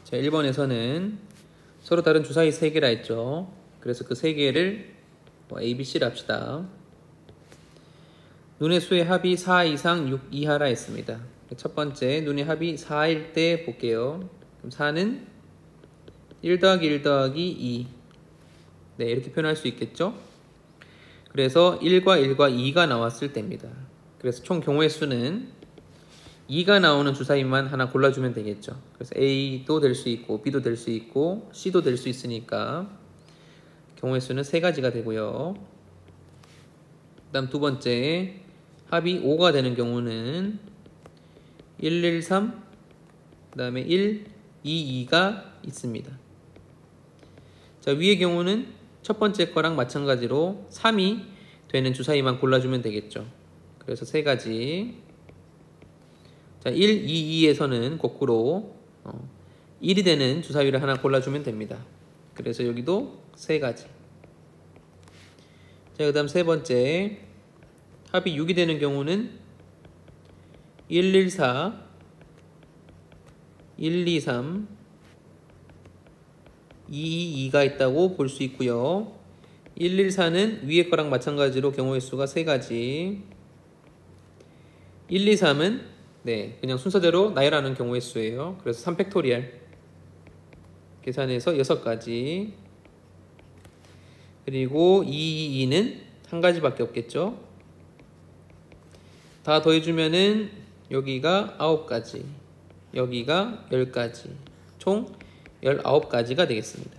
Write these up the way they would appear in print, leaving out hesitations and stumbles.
자, 1번에서는 서로 다른 주사위 3개라 했죠. 그래서 그 3개를 A, B, C라 합시다. 눈의 수의 합이 4 이상 6 이하라 했습니다. 첫 번째, 눈의 합이 4일 때 볼게요. 그럼 4는 1 더하기 1 더하기 2. 네, 이렇게 표현할 수 있겠죠? 그래서 1과 1과 2가 나왔을 때입니다. 그래서 총 경우의 수는 2가 나오는 주사위만 하나 골라주면 되겠죠. 그래서 A도 될 수 있고 B도 될 수 있고 C도 될 수 있으니까 경우의 수는 3가지가 되고요. 그 다음 두 번째, 합이 5가 되는 경우는 1, 1, 3, 그 다음에 1, 2, 2가 있습니다. 자, 위의 경우는 첫 번째 거랑 마찬가지로 3이 되는 주사위만 골라주면 되겠죠. 그래서 3가지. 자, 1, 2, 2에서는 거꾸로 1이 되는 주사위를 하나 골라주면 됩니다. 그래서 여기도 3가지. 자, 그 다음 세 번째, 합이 6이 되는 경우는 1, 1, 4, 1, 2, 3, 2, 2가 있다고 볼 수 있고요. 1, 1, 4는 위에 거랑 마찬가지로 경우의 수가 3가지. 1, 2, 3은 네, 그냥 순서대로 나열하는 경우의 수예요. 그래서 3팩토리얼 계산해서 6가지. 그리고 2, 2, 2는 한 가지밖에 없겠죠. 다 더해주면은 여기가 9가지, 여기가 10가지, 총 19가지가 되겠습니다.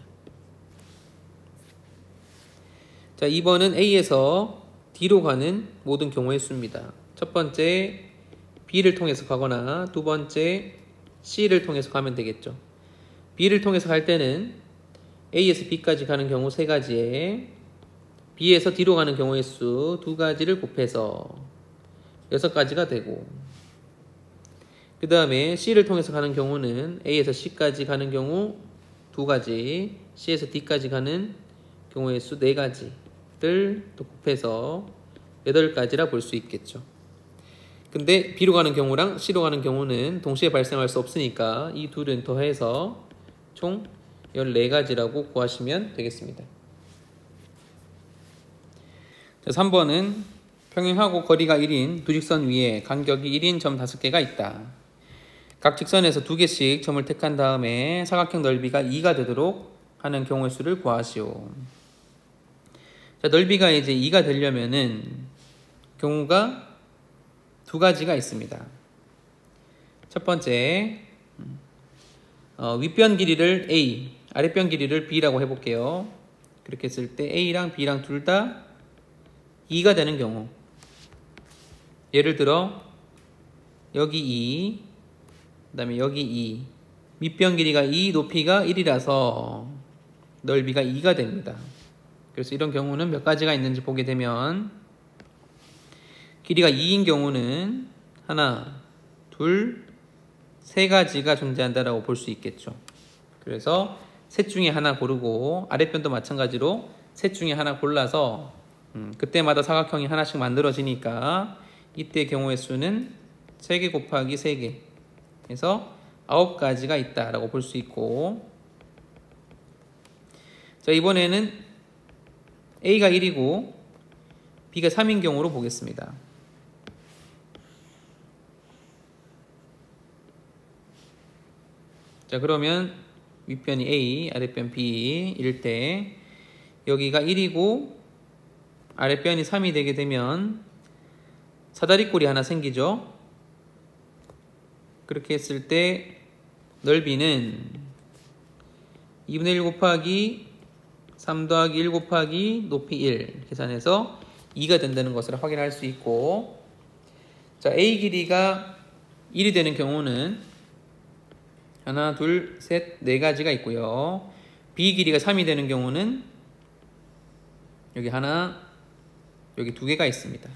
자, 2번은 A에서 D로 가는 모든 경우의 수입니다. 첫 번째, B를 통해서 가거나 두 번째, C를 통해서 가면 되겠죠. B를 통해서 갈 때는 A에서 B까지 가는 경우 3가지에 B에서 D로 가는 경우의 수 2가지를 곱해서 6가지가 되고, 그 다음에 C를 통해서 가는 경우는 A에서 C까지 가는 경우 2가지, C에서 D까지 가는 경우의 수 4가지를 또 곱해서 8가지라 볼 수 있겠죠. 근데 B로 가는 경우랑 C로 가는 경우는 동시에 발생할 수 없으니까 이 둘은 더해서 총 14가지라고 구하시면 되겠습니다. 자, 3번은 평행하고 거리가 1인 두 직선 위에 간격이 1인 점 5개가 있다. 각 직선에서 2개씩 점을 택한 다음에 사각형 넓이가 2가 되도록 하는 경우의 수를 구하시오. 자, 넓이가 이제 2가 되려면은 경우가 2가지가 있습니다. 첫 번째, 윗변 길이를 A, 아랫변 길이를 B라고 해볼게요. 그렇게 했을 때 A랑 B랑 둘 다 2가 되는 경우, 예를 들어 여기 2, 그 다음에 여기 2, 밑변 길이가 2, 높이가 1이라서 넓이가 2가 됩니다. 그래서 이런 경우는 몇 가지가 있는지 보게 되면 길이가 2인 경우는 하나, 둘, 3가지가 존재한다라고 볼 수 있겠죠. 그래서 셋 중에 하나 고르고 아랫변도 마찬가지로 셋 중에 하나 골라서 그때마다 사각형이 하나씩 만들어지니까 이때 경우의 수는 3개 곱하기 3개 해서 9가지가 있다라고 볼 수 있고, 자, 이번에는 A가 1이고 B가 3인 경우로 보겠습니다. 자, 그러면 윗변이 A, 아랫변 B일 때 여기가 1이고 아랫변이 3이 되게 되면 사다리꼴이 하나 생기죠. 그렇게 했을 때 넓이는 2분의 1 곱하기 3 더하기 1 곱하기 높이 1 계산해서 2가 된다는 것을 확인할 수 있고, 자, A 길이가 1이 되는 경우는 하나, 둘, 셋, 4가지가 있고요. B 길이가 3이 되는 경우는 여기 하나, 여기 2개가 있습니다.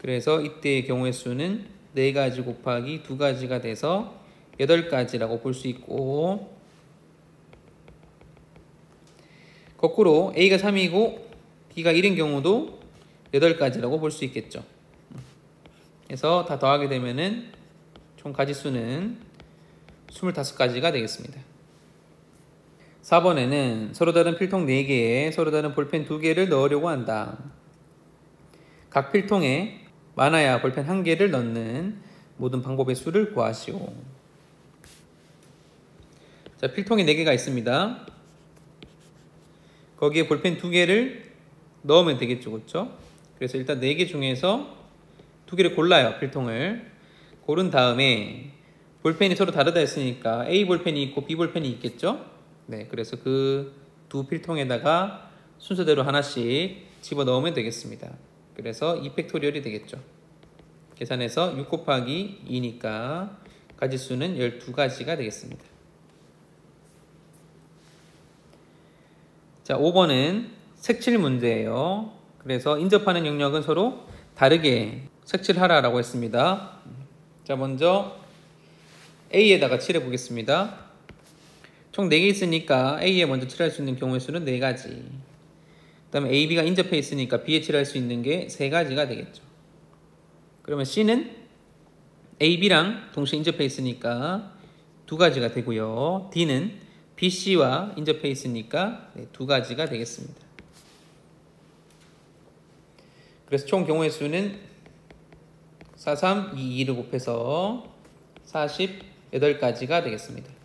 그래서 이때의 경우의 수는 4가지 곱하기 2가지가 돼서 8가지라고 볼 수 있고, 거꾸로 A가 3이고 B가 1인 경우도 8가지라고 볼 수 있겠죠. 그래서 다 더하게 되면은 총 가지수는 25가지가 되겠습니다. 4번에는 서로 다른 필통 4개에 서로 다른 볼펜 2개를 넣으려고 한다. 각 필통에 많아야 볼펜 1개를 넣는 모든 방법의 수를 구하시오. 자, 필통에 4개가 있습니다. 거기에 볼펜 2개를 넣으면 되겠죠, 그렇죠? 그래서 일단 4개 중에서 2개를 골라요, 필통을. 고른 다음에 볼펜이 서로 다르다 했으니까 A 볼펜이 있고 B 볼펜이 있겠죠? 네, 그래서 그 두 필통에다가 순서대로 하나씩 집어 넣으면 되겠습니다. 그래서 2팩토리얼이 되겠죠. 계산해서 6 곱하기 2니까 가지수는 12가지가 되겠습니다. 자, 5번은 색칠 문제예요. 그래서 인접하는 영역은 서로 다르게 색칠하라고 했습니다. 자, 먼저 A에다가 칠해 보겠습니다. 총 4개 있으니까 A에 먼저 칠할 수 있는 경우의 수는 4가지. 그 다음에 A, B가 인접해 있으니까 B에 칠할 수 있는 게 3가지가 되겠죠. 그러면 C는 A, B랑 동시에 인접해 있으니까 2가지가 되고요. D는 B, C와 인접해 있으니까 2가지가 되겠습니다. 그래서 총 경우의 수는 4, 3, 2, 2를 곱해서 48가지가 되겠습니다.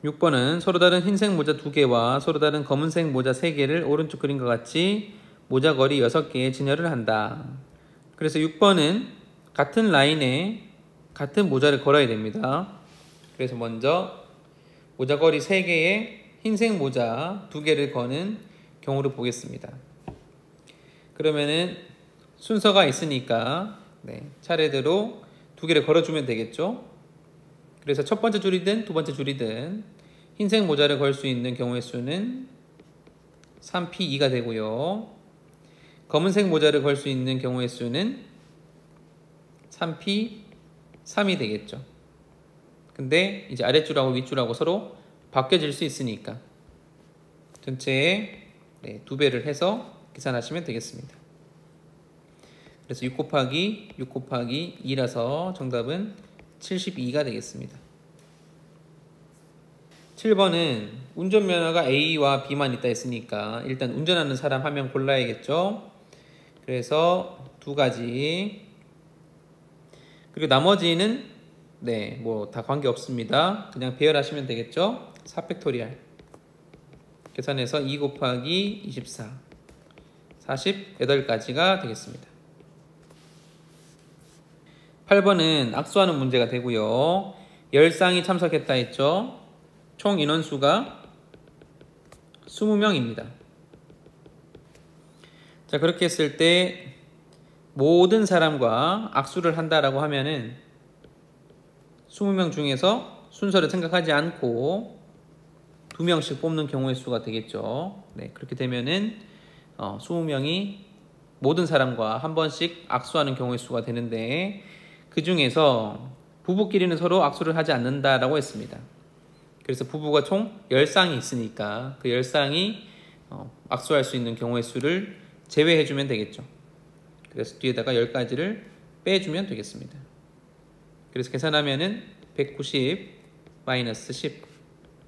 6번은 서로 다른 흰색 모자 2개와 서로 다른 검은색 모자 3개를 오른쪽 그림과 같이 모자 거리 6개에 진열을 한다. 그래서 6번은 같은 라인에 같은 모자를 걸어야 됩니다. 그래서 먼저 모자 거리 3개에 흰색 모자 2개를 거는 경우를 보겠습니다. 그러면은 순서가 있으니까 차례대로 2개를 걸어주면 되겠죠. 그래서 첫 번째 줄이든 두 번째 줄이든 흰색 모자를 걸 수 있는 경우의 수는 3P2가 되고요. 검은색 모자를 걸 수 있는 경우의 수는 3P3이 되겠죠. 근데 이제 아랫줄하고 윗줄하고 서로 바뀌어질 수 있으니까 전체에 2배를 해서 계산하시면 되겠습니다. 그래서 6 곱하기 2라서 정답은 72가 되겠습니다. 7번은 운전면허가 A와 B만 있다 했으니까 일단 운전하는 사람 한 명 골라야겠죠. 그래서 2가지. 그리고 나머지는 뭐 다 관계없습니다. 그냥 배열하시면 되겠죠. 4팩토리얼. 계산해서 2 곱하기 24. 48가지가 되겠습니다. 8번은 악수하는 문제가 되고요. 10쌍이 참석했다 했죠. 총 인원수가 20명입니다. 자, 그렇게 했을 때 모든 사람과 악수를 한다라고 하면은 20명 중에서 순서를 생각하지 않고 2명씩 뽑는 경우의 수가 되겠죠. 그렇게 되면은 20명이 모든 사람과 한 번씩 악수하는 경우의 수가 되는데 그 중에서 부부끼리는 서로 악수를 하지 않는다라고 했습니다. 그래서 부부가 총 10쌍이 있으니까 그 10쌍이 악수할 수 있는 경우의 수를 제외해주면 되겠죠. 그래서 뒤에다가 10가지를 빼주면 되겠습니다. 그래서 계산하면은 190 마이너스 10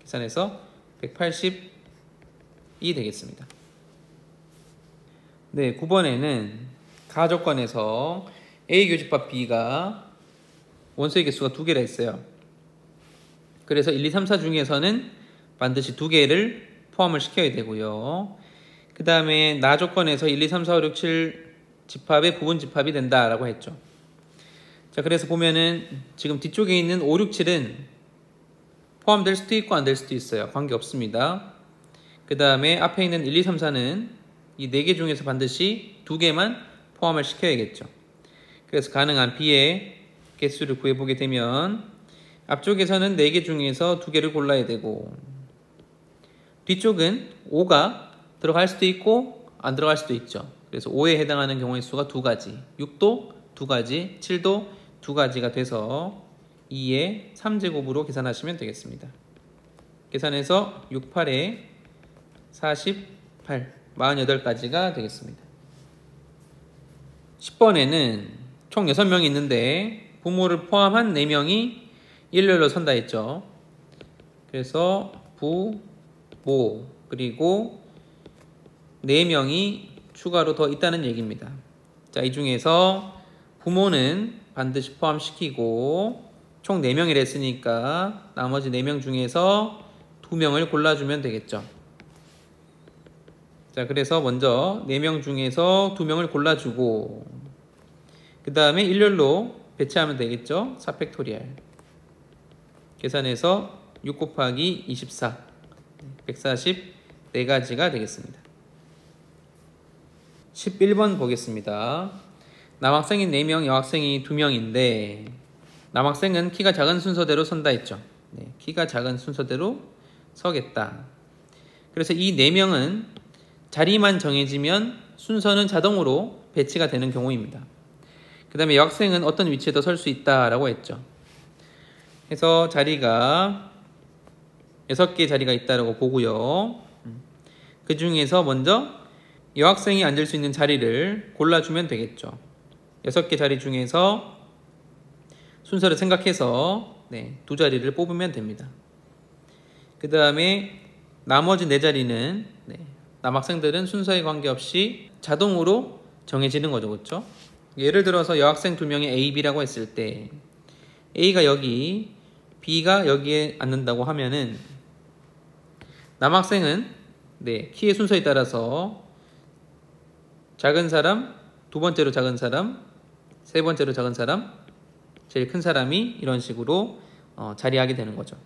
계산해서 180이 되겠습니다. 9번에는 가조건에서 A 교집합 B가 원소의 개수가 2개라 했어요. 그래서 1, 2, 3, 4 중에서는 반드시 2개를 포함을 시켜야 되고요. 그 다음에 나 조건에서 1, 2, 3, 4, 5, 6, 7 집합의 부분 집합이 된다라고 했죠. 자, 그래서 보면은 지금 뒤쪽에 있는 5, 6, 7은 포함될 수도 있고 안 될 수도 있어요. 관계없습니다. 그 다음에 앞에 있는 1, 2, 3, 4는 이 4개 중에서 반드시 2개만 포함을 시켜야겠죠. 그래서 가능한 B의 개수를 구해보게 되면 앞쪽에서는 4개 중에서 2개를 골라야 되고 뒤쪽은 5가 들어갈 수도 있고 안 들어갈 수도 있죠. 그래서 5에 해당하는 경우의 수가 2가지, 6도 2가지, 7도 2가지가 돼서 2의 3제곱으로 계산하시면 되겠습니다. 계산해서 6, 8에 48, 48가지가 되겠습니다. 10번에는 총 6명이 있는데 부모를 포함한 4명이 일렬로 선다 했죠. 그래서 부, 모, 그리고 4명이 추가로 더 있다는 얘기입니다. 자, 이 중에서 부모는 반드시 포함시키고 총 4명이라 했으니까 나머지 4명 중에서 2명을 골라주면 되겠죠. 자, 그래서 먼저 4명 중에서 2명을 골라주고 그 다음에 일렬로 배치하면 되겠죠. 4팩토리얼 계산해서 6 곱하기 24 144가지가 되겠습니다. 11번 보겠습니다. 남학생이 4명, 여학생이 2명인데 남학생은 키가 작은 순서대로 선다 했죠. 네, 키가 작은 순서대로 서겠다. 그래서 이 4명은 자리만 정해지면 순서는 자동으로 배치가 되는 경우입니다. 그 다음에 여학생은 어떤 위치에도 설 수 있다라고 했죠. 그래서 자리가 6개의 자리가 있다라고 보고요. 그 중에서 먼저 여학생이 앉을 수 있는 자리를 골라주면 되겠죠. 6개 자리 중에서 순서를 생각해서 2자리를 뽑으면 됩니다. 그 다음에 나머지 4자리는 남학생들은 순서에 관계없이 자동으로 정해지는 거죠. 그렇죠? 예를 들어서 여학생 2명이 A, B라고 했을 때 A가 여기, B가 여기에 앉는다고 하면은 남학생은 키의 순서에 따라서 작은 사람, 2번째로 작은 사람, 3번째로 작은 사람, 제일 큰 사람이 이런 식으로 자리하게 되는 거죠.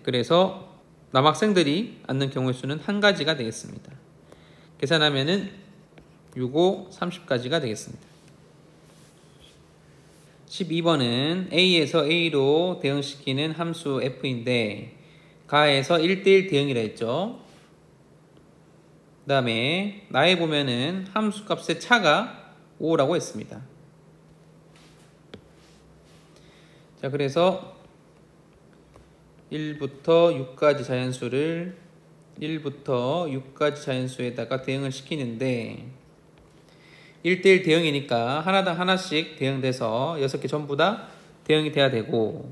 그래서 남학생들이 앉는 경우의 수는 1가지가 되겠습니다. 계산하면은 6, 5, 30까지가 되겠습니다. 12번은 A에서 A로 대응시키는 함수 F인데 가에서 1대1 대응이라 했죠. 그 다음에 나에 보면은 함수값의 차가 5라고 했습니다. 자, 그래서 1부터 6까지 자연수를 1부터 6까지 자연수에다가 대응을 시키는데 1대1 대응이니까 하나당 하나씩 대응돼서 6개 전부 다 대응이 돼야 되고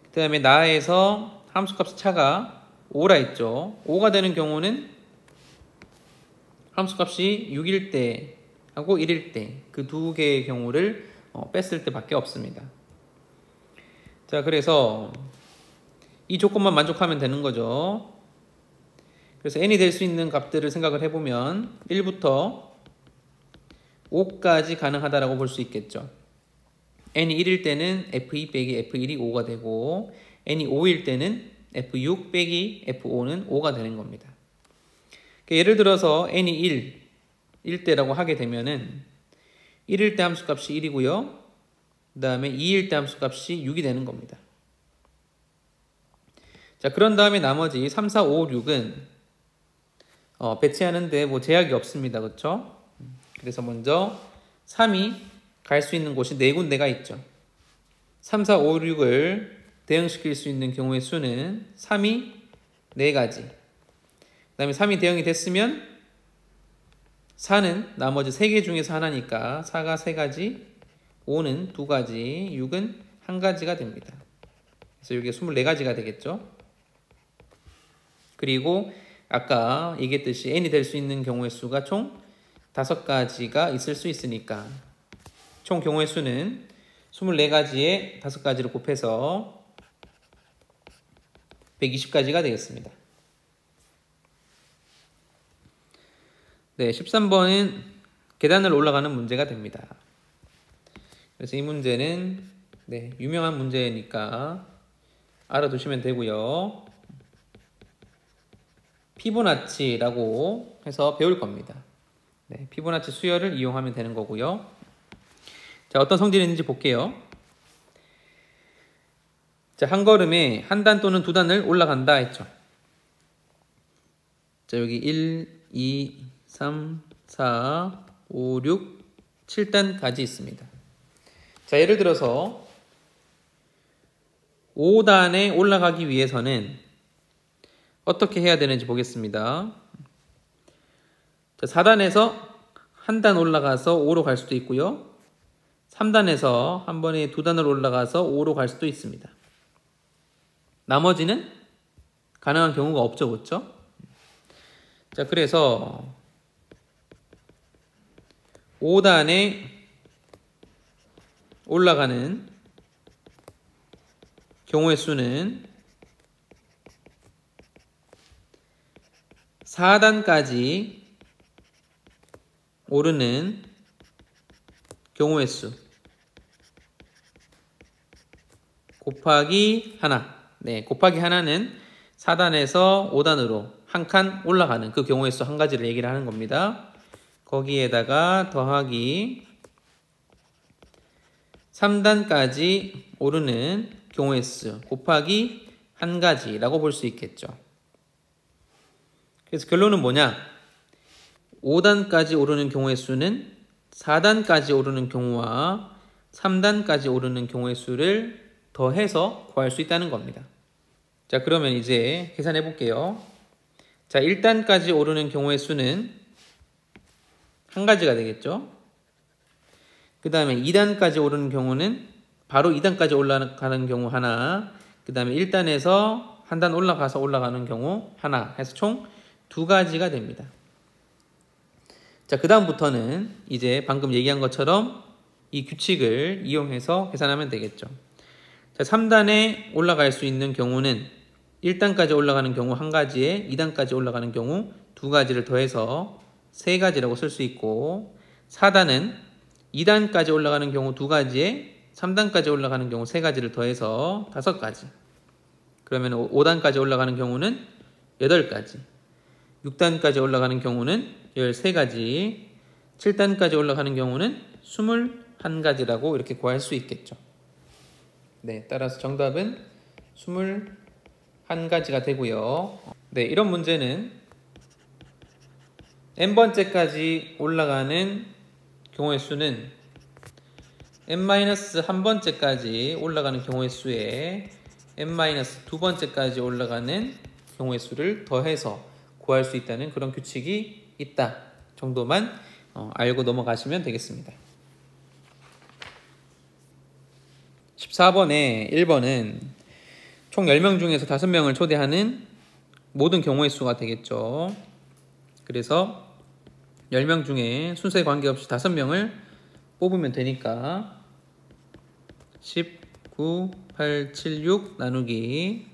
그 다음에 나에서 함수값의 차가 5라 했죠. 5가 되는 경우는 함수값이 6일 때 하고 1일 때 그 2개의 경우를 뺐을 때 밖에 없습니다. 자, 그래서 이 조건만 만족하면 되는 거죠. 그래서 n이 될 수 있는 값들을 생각을 해보면 1부터 5까지 가능하다라고 볼 수 있겠죠. n이 1일 때는 f2 빼기 f1이 5가 되고 n이 5일 때는 f6 빼기 f5는 5가 되는 겁니다. 예를 들어서 n이 1일 때라고 하게 되면은 1일 때 함수값이 1이고요. 그 다음에 2일 때 함수값이 6이 되는 겁니다. 자, 그런 다음에 나머지 3, 4, 5, 6은 배치하는데 뭐 제약이 없습니다. 그렇죠? 그래서 먼저 3이 갈 수 있는 곳이 4군데가 있죠. 3, 4, 5, 6을 대응시킬 수 있는 경우의 수는 3이 4가지. 그 다음에 3이 대응이 됐으면 4는 나머지 3개 중에서 하나니까 4가 3가지, 5는 2가지, 6은 1가지가 됩니다. 그래서 이게 24가지가 되겠죠. 그리고 아까 얘기했듯이 n이 될 수 있는 경우의 수가 총 5가지가 있을 수 있으니까 총 경우의 수는 24가지에 5가지를 곱해서 120가지가 되겠습니다. 13번은 계단을 올라가는 문제가 됩니다. 그래서 이 문제는 유명한 문제니까 알아두시면 되고요. 피보나치라고 해서 배울 겁니다. 피보나치 수열을 이용하면 되는 거고요. 자, 어떤 성질이 있는지 볼게요. 자, 한 걸음에 한 단 또는 2단을 올라간다 했죠. 자, 여기 1, 2, 3, 4, 5, 6, 7단까지 있습니다. 자, 예를 들어서 5단에 올라가기 위해서는 어떻게 해야 되는지 보겠습니다. 자, 4단에서 한 단 올라가서 5로 갈 수도 있고요. 3단에서 한 번에 2단을 올라가서 5로 갈 수도 있습니다. 나머지는 가능한 경우가 없죠, 그렇죠? 자, 그래서 5단에 올라가는 경우의 수는 4단까지 오르는 경우의 수 곱하기 하나. 네, 곱하기 하나는 4단에서 5단으로 한 칸 올라가는 그 경우의 수 한 가지를 얘기를 하는 겁니다. 거기에다가 더하기 3단까지 오르는 경우의 수 곱하기 한 가지라고 볼 수 있겠죠. 그래서 결론은 뭐냐? 5단까지 오르는 경우의 수는 4단까지 오르는 경우와 3단까지 오르는 경우의 수를 더해서 구할 수 있다는 겁니다. 자, 그러면 이제 계산해 볼게요. 자, 1단까지 오르는 경우의 수는 한 가지가 되겠죠. 그 다음에 2단까지 오르는 경우는 바로 2단까지 올라가는 경우 하나, 그 다음에 1단에서 한 단 올라가서 올라가는 경우 하나 해서 총 두 가지가 됩니다. 자, 그 다음부터는 이제 방금 얘기한 것처럼 이 규칙을 이용해서 계산하면 되겠죠. 자, 3단에 올라갈 수 있는 경우는 1단까지 올라가는 경우 한 가지에 2단까지 올라가는 경우 두 가지를 더해서 세 가지라고 쓸 수 있고, 4단은 2단까지 올라가는 경우 두 가지에 3단까지 올라가는 경우 세 가지를 더해서 다섯 가지. 그러면 5단까지 올라가는 경우는 8가지. 6단까지 올라가는 경우는 13가지. 7단까지 올라가는 경우는 21가지라고 이렇게 구할 수 있겠죠. 네, 따라서 정답은 21가지가 되고요. 네, 이런 문제는 n번째까지 올라가는 경우의 수는 n-1번째까지 올라가는 경우의 수에 n-2번째까지 올라가는 경우의 수를 더해서 구할 수 있다는 그런 규칙이 있다 정도만 알고 넘어가시면 되겠습니다. 14번에 1번은 총 10명 중에서 5명을 초대하는 모든 경우의 수가 되겠죠. 그래서 10명 중에 순서에 관계없이 5명을 뽑으면 되니까 10, 9, 8, 7, 6 나누기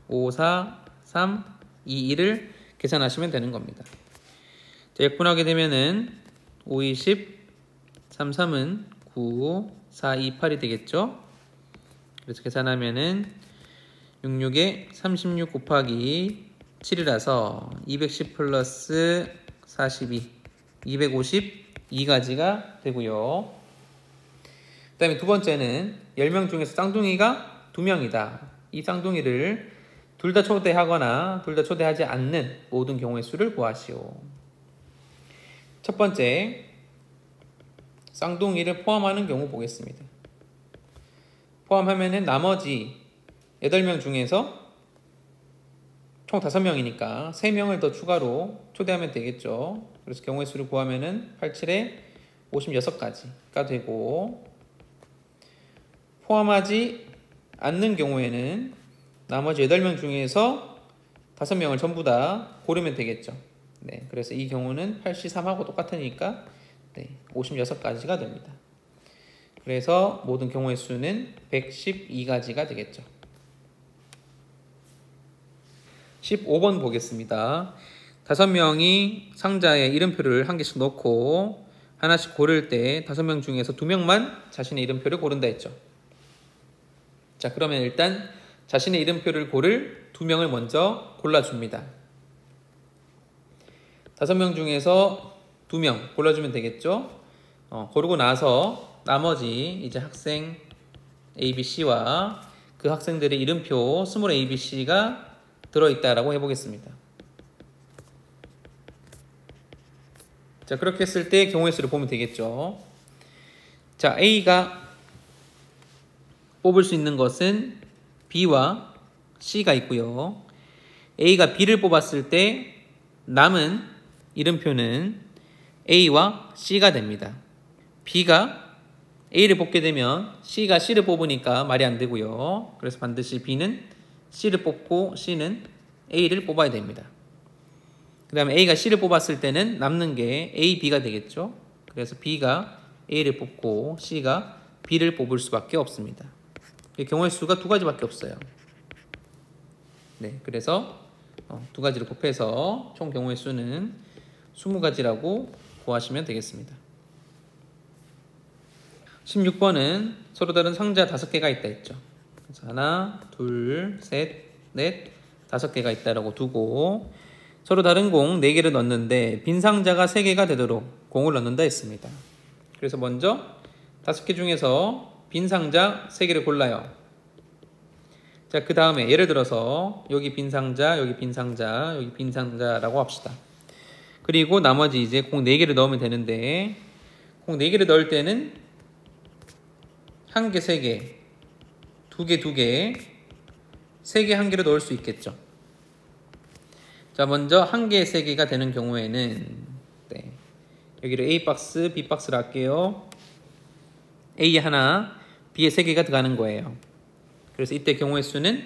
5, 4, 3, 2, 1을 계산하시면 되는 겁니다. 자, 약분하게 되면은 5, 2, 10, 3, 3은 9, 4, 2, 8이 되겠죠. 그래서 계산하면은 6, 6에 36 곱하기 7이라서 210 플러스 42, 252가지가 되고요. 그 다음에 두 번째는 10명 중에서 쌍둥이가 2명이다. 이 쌍둥이를 둘 다 초대하거나 둘 다 초대하지 않는 모든 경우의 수를 구하시오. 첫 번째, 쌍둥이를 포함하는 경우 보겠습니다. 포함하면은 나머지 8명 중에서 총 5명이니까 3명을 더 추가로 초대하면 되겠죠. 그래서 경우의 수를 구하면은 87에 56가지가 되고, 포함하지 않는 경우에는 나머지 8명 중에서 5명을 전부 다 고르면 되겠죠. 네, 그래서 이 경우는 83하고 똑같으니까 56가지가 됩니다. 그래서 모든 경우의 수는 112가지가 되겠죠. 15번 보겠습니다. 5명이 상자에 이름표를 한 개씩 넣고 하나씩 고를 때 5명 중에서 2명만 자신의 이름표를 고른다 했죠. 자, 그러면 일단 자신의 이름표를 고를 2명을 먼저 골라줍니다. 5명 중에서 2명 골라주면 되겠죠. 고르고 나서 나머지 이제 학생 ABC와 그 학생들의 이름표 스몰 ABC가 들어있다라고 해보겠습니다. 자, 그렇게 했을 때 경우의 수를 보면 되겠죠. 자, A가 뽑을 수 있는 것은 B와 C가 있고요. A가 B를 뽑았을 때 남은 이름표는 A와 C가 됩니다. B가 A를 뽑게 되면 C가 C를 뽑으니까 말이 안 되고요. 그래서 반드시 B는 C를 뽑고 C는 A를 뽑아야 됩니다. 그 다음에 A가 C를 뽑았을 때는 남는 게 A, B가 되겠죠. 그래서 B가 A를 뽑고 C가 B를 뽑을 수밖에 없습니다. 경우의 수가 두 가지밖에 없어요. 네, 그래서 두 가지를 곱해서 총 경우의 수는 20가지라고 구하시면 되겠습니다. 16번은 서로 다른 상자 5개가 있다 했죠. 그래서 하나, 둘, 셋, 넷, 5개가 있다라고 두고 서로 다른 공 4개를 넣는데 빈 상자가 3개가 되도록 공을 넣는다 했습니다. 그래서 먼저 5개 중에서 빈 상자 3개를 골라요. 자, 그 다음에 예를 들어서 여기 빈 상자, 여기 빈 상자, 여기 빈 상자라고 합시다. 그리고 나머지 이제 공 4개를 넣으면 되는데 공 4개를 넣을 때는 1개, 3개, 2개, 2개, 3개, 1개를 넣을 수 있겠죠. 자, 먼저 1개, 3개가 되는 경우에는 네, 여기를 A 박스, B 박스로 할게요. A에 하나, B에 3개가 들어가는 거예요. 그래서 이때 경우의 수는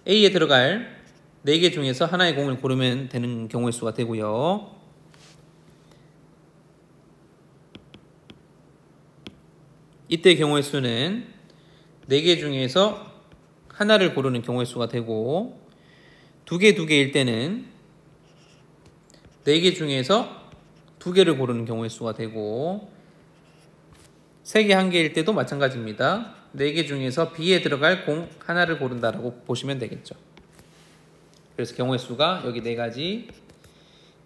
A에 들어갈 4개 중에서 하나의 공을 고르면 되는 경우의 수가 되고요. 이때 경우의 수는 4개 중에서 하나를 고르는 경우의 수가 되고 2개, 2개일 때는 4개 중에서 2개를 고르는 경우의 수가 되고 3개, 1개일 때도 마찬가지입니다. 4개 중에서 B에 들어갈 공 하나를 고른다라고 보시면 되겠죠. 그래서 경우의 수가 여기 4가지,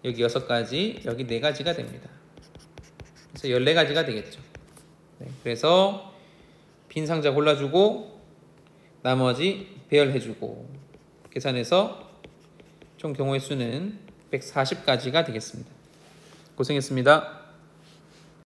여기 6가지, 여기 4가지가 됩니다. 그래서 14가지가 되겠죠. 네, 그래서 빈 상자 골라주고 나머지 배열해주고 계산해서 총 경우의 수는 140가지가 되겠습니다. 고생했습니다.